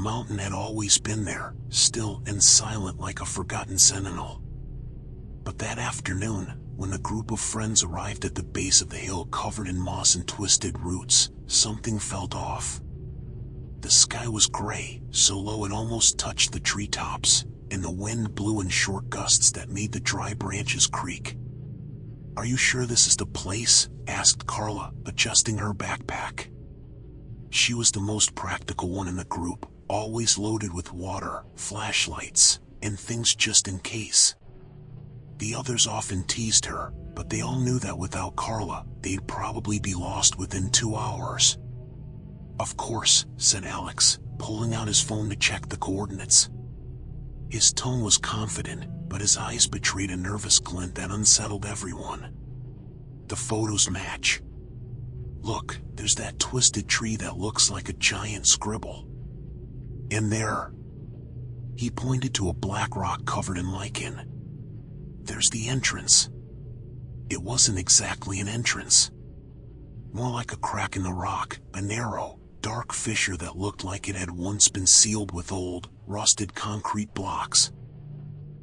mountain had always been there, still and silent like a forgotten sentinel. But that afternoon, when a group of friends arrived at the base of the hill covered in moss and twisted roots, something felt off. The sky was gray, so low it almost touched the treetops, and the wind blew in short gusts that made the dry branches creak. "Are you sure this is the place?" asked Carla, adjusting her backpack. She was the most practical one in the group, always loaded with water, flashlights, and things just in case. The others often teased her, but they all knew that without Carla, they'd probably be lost within 2 hours. "Of course," said Alex, pulling out his phone to check the coordinates. His tone was confident, but his eyes betrayed a nervous glint that unsettled everyone. "The photos match. Look, there's that twisted tree that looks like a giant scribble. And there." He pointed to a black rock covered in lichen. "There's the entrance." It wasn't exactly an entrance. More like a crack in the rock, a narrow, dark fissure that looked like it had once been sealed with old, rusted concrete blocks.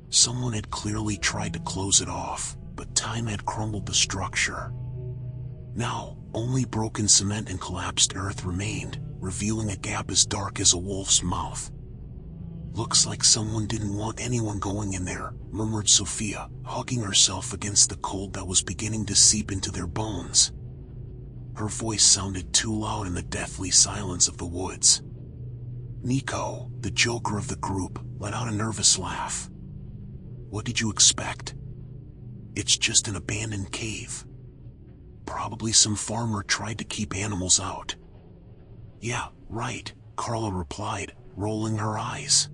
Someone had clearly tried to close it off, but time had crumbled the structure. Now, only broken cement and collapsed earth remained, revealing a gap as dark as a wolf's mouth. "Looks like someone didn't want anyone going in there," murmured Sophia, hugging herself against the cold that was beginning to seep into their bones. Her voice sounded too loud in the deathly silence of the woods. Nico, the joker of the group, let out a nervous laugh. "What did you expect? It's just an abandoned cave. Probably some farmer tried to keep animals out." "Yeah, right," Carla replied, rolling her eyes.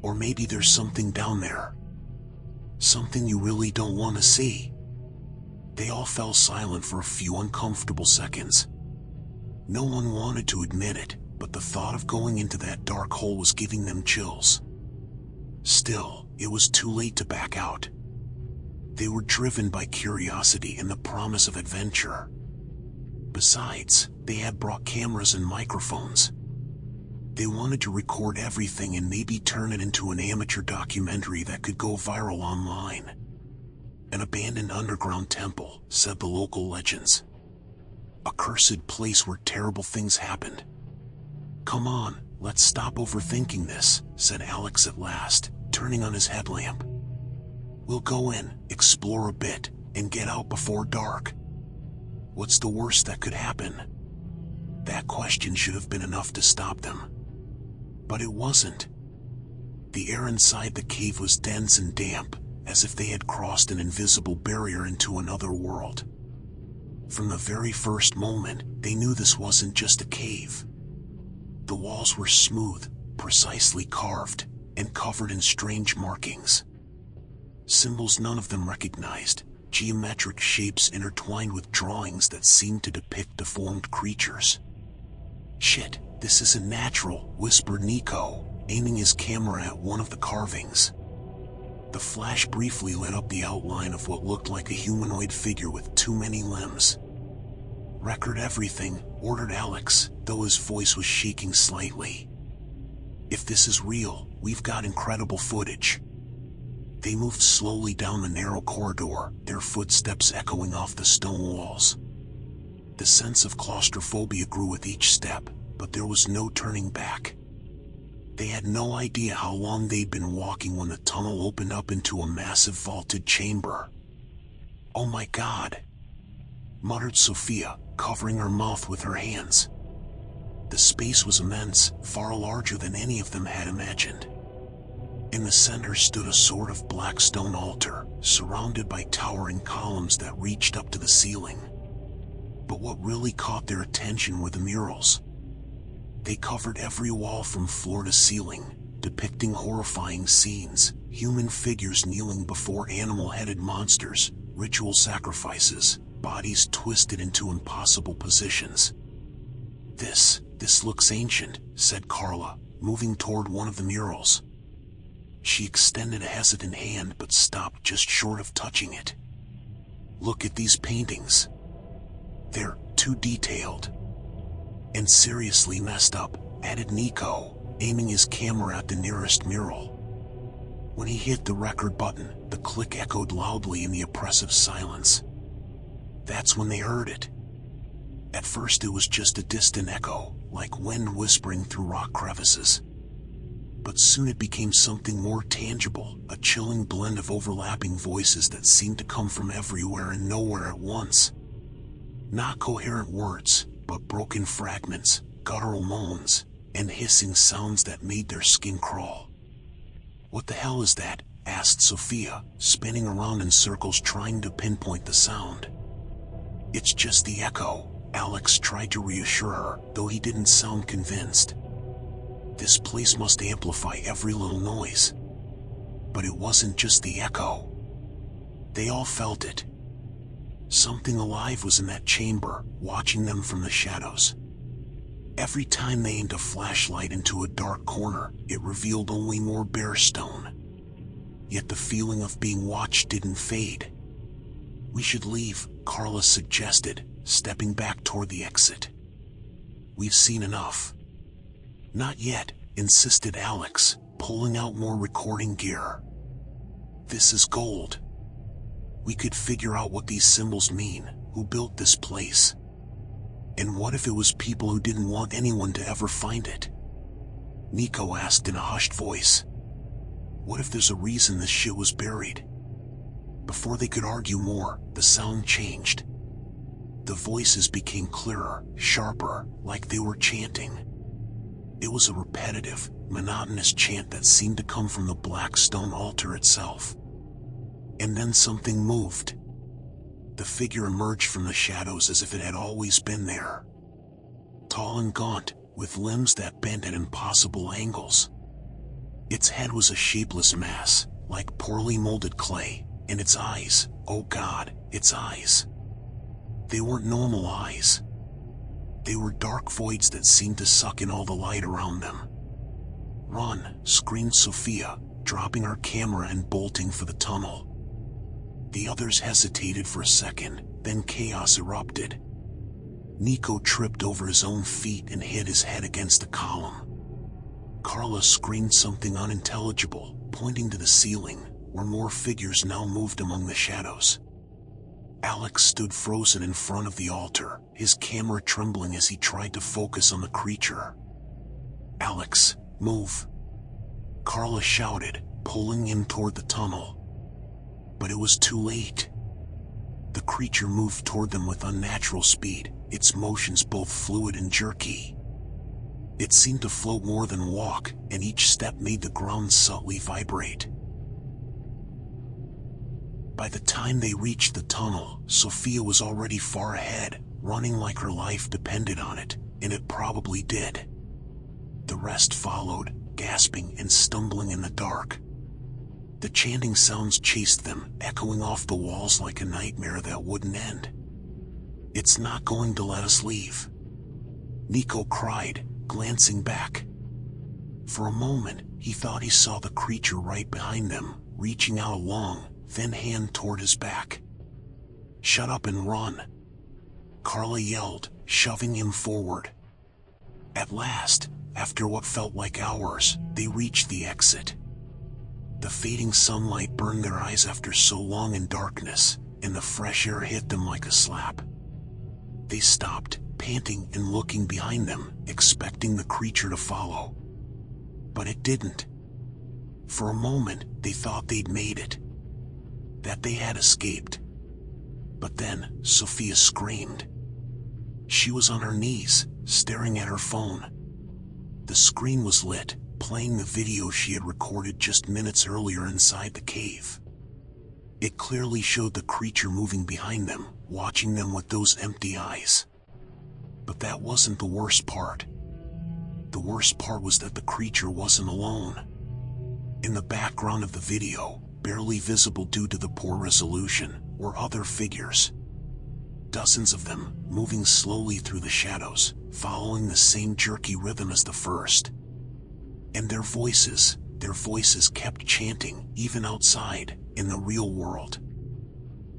"Or maybe there's something down there. Something you really don't want to see." They all fell silent for a few uncomfortable seconds. No one wanted to admit it, but the thought of going into that dark hole was giving them chills. Still, it was too late to back out. They were driven by curiosity and the promise of adventure. Besides, they had brought cameras and microphones. They wanted to record everything and maybe turn it into an amateur documentary that could go viral online. "An abandoned underground temple," said the local legends. "A cursed place where terrible things happened." "Come on, let's stop overthinking this," said Alex at last, turning on his headlamp. "We'll go in, explore a bit, and get out before dark. What's the worst that could happen?" That question should have been enough to stop them. But it wasn't. The air inside the cave was dense and damp, as if they had crossed an invisible barrier into another world. From the very first moment, they knew this wasn't just a cave. The walls were smooth, precisely carved, and covered in strange markings. Symbols none of them recognized, geometric shapes intertwined with drawings that seemed to depict deformed creatures. "Shit, this isn't natural," whispered Nico, aiming his camera at one of the carvings. The flash briefly lit up the outline of what looked like a humanoid figure with too many limbs. "Record everything," ordered Alex, though his voice was shaking slightly. "If this is real, we've got incredible footage." They moved slowly down the narrow corridor, their footsteps echoing off the stone walls. The sense of claustrophobia grew with each step, but there was no turning back. They had no idea how long they'd been walking when the tunnel opened up into a massive vaulted chamber. "Oh my God," muttered Sophia, covering her mouth with her hands. The space was immense, far larger than any of them had imagined. In the center stood a sort of black stone altar, surrounded by towering columns that reached up to the ceiling. But what really caught their attention were the murals. They covered every wall from floor to ceiling, depicting horrifying scenes, human figures kneeling before animal-headed monsters, ritual sacrifices, bodies twisted into impossible positions. This looks ancient," said Carla, moving toward one of the murals. She extended a hesitant hand but stopped just short of touching it. "Look at these paintings. They're too detailed. And seriously messed up," added Nico, aiming his camera at the nearest mural. When he hit the record button, the click echoed loudly in the oppressive silence. That's when they heard it. At first it was just a distant echo, like wind whispering through rock crevices. But soon it became something more tangible, a chilling blend of overlapping voices that seemed to come from everywhere and nowhere at once. Not coherent words, but broken fragments, guttural moans, and hissing sounds that made their skin crawl. "What the hell is that?" asked Sophia, spinning around in circles trying to pinpoint the sound. "It's just the echo," Alex tried to reassure her, though he didn't sound convinced. This place must amplify every little noise. But it wasn't just the echo. They all felt it. Something alive was in that chamber, watching them from the shadows. Every time they aimed a flashlight into a dark corner, it revealed only more bare stone. Yet the feeling of being watched didn't fade. "We should leave," Carla suggested, stepping back toward the exit. "We've seen enough." "Not yet," insisted Alex, pulling out more recording gear. "This is gold. We could figure out what these symbols mean, who built this place. And what if it was people who didn't want anyone to ever find it?" Nico asked in a hushed voice. "What if there's a reason this shit was buried?" Before they could argue more, the sound changed. The voices became clearer, sharper, like they were chanting. It was a repetitive, monotonous chant that seemed to come from the black stone altar itself. And then something moved. The figure emerged from the shadows as if it had always been there. Tall and gaunt, with limbs that bent at impossible angles. Its head was a shapeless mass, like poorly molded clay, and its eyes, oh God, its eyes. They weren't normal eyes. They were dark voids that seemed to suck in all the light around them. "Run!" screamed Sophia, dropping her camera and bolting for the tunnel. The others hesitated for a second, then chaos erupted. Nico tripped over his own feet and hit his head against a column. Carla screamed something unintelligible, pointing to the ceiling, where more figures now moved among the shadows. Alex stood frozen in front of the altar, his camera trembling as he tried to focus on the creature. "Alex, move!" Carla shouted, pulling him toward the tunnel. But it was too late. The creature moved toward them with unnatural speed, its motions both fluid and jerky. It seemed to float more than walk, and each step made the ground subtly vibrate. By the time they reached the tunnel, Sophia was already far ahead, running like her life depended on it, and it probably did. The rest followed, gasping and stumbling in the dark. The chanting sounds chased them, echoing off the walls like a nightmare that wouldn't end. "It's not going to let us leave," Nico cried, glancing back. For a moment, he thought he saw the creature right behind them, reaching out a long, thin hand toward his back. "Shut up and run," Carla yelled, shoving him forward. At last, after what felt like hours, they reached the exit. The fading sunlight burned their eyes after so long in darkness, and the fresh air hit them like a slap. They stopped, panting and looking behind them, expecting the creature to follow. But it didn't. For a moment, they thought they'd made it, that they had escaped. But then, Sophia screamed. She was on her knees, staring at her phone. The screen was lit, playing the video she had recorded just minutes earlier inside the cave. It clearly showed the creature moving behind them, watching them with those empty eyes. But that wasn't the worst part. The worst part was that the creature wasn't alone. In the background of the video, barely visible due to the poor resolution, were other figures. Dozens of them, moving slowly through the shadows, following the same jerky rhythm as the first. And their voices kept chanting, even outside, in the real world.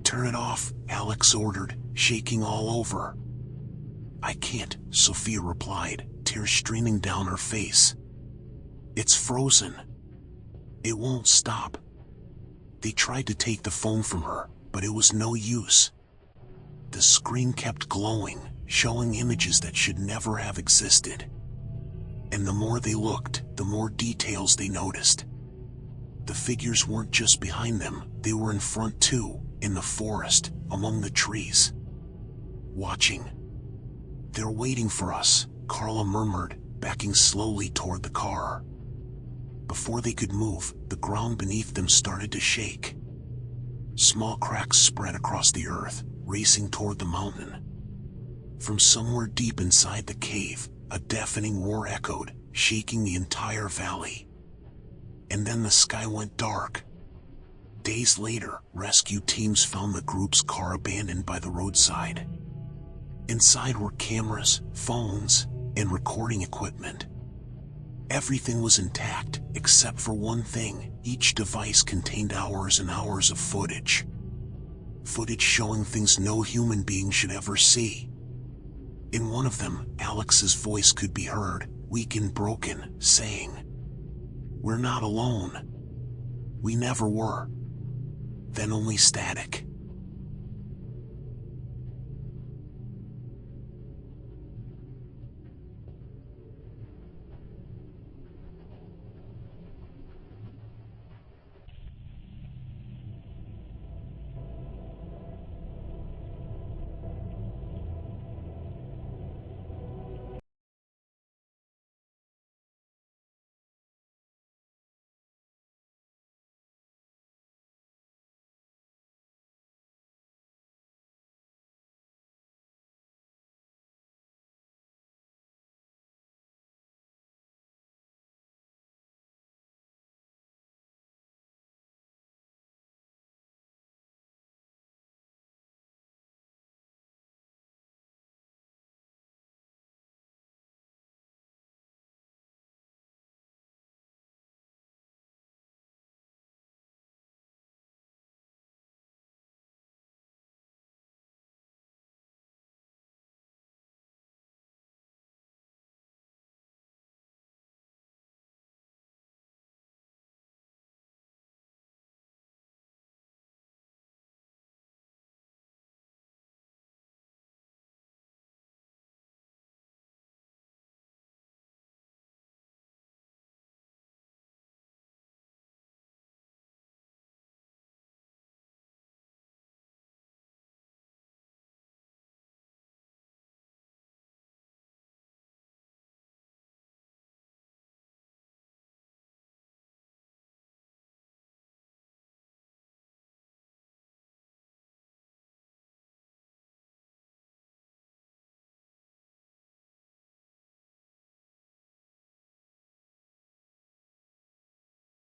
"Turn it off," Alex ordered, shaking all over. "I can't," Sophia replied, tears streaming down her face. It's frozen. It won't stop. They tried to take the phone from her, but it was no use. The screen kept glowing, showing images that should never have existed. And the more they looked, the more details they noticed. The figures weren't just behind them, they were in front too, in the forest, among the trees. Watching. "They're waiting for us," Carla murmured, backing slowly toward the car. Before they could move, the ground beneath them started to shake. Small cracks spread across the earth, racing toward the mountain. From somewhere deep inside the cave, a deafening roar echoed, shaking the entire valley. And then the sky went dark. Days later, rescue teams found the group's car abandoned by the roadside. Inside were cameras, phones, and recording equipment. Everything was intact, except for one thing: each device contained hours and hours of footage. Footage showing things no human being should ever see. In one of them, Alex's voice could be heard, weak and broken, saying, "We're not alone. We never were." Then only static.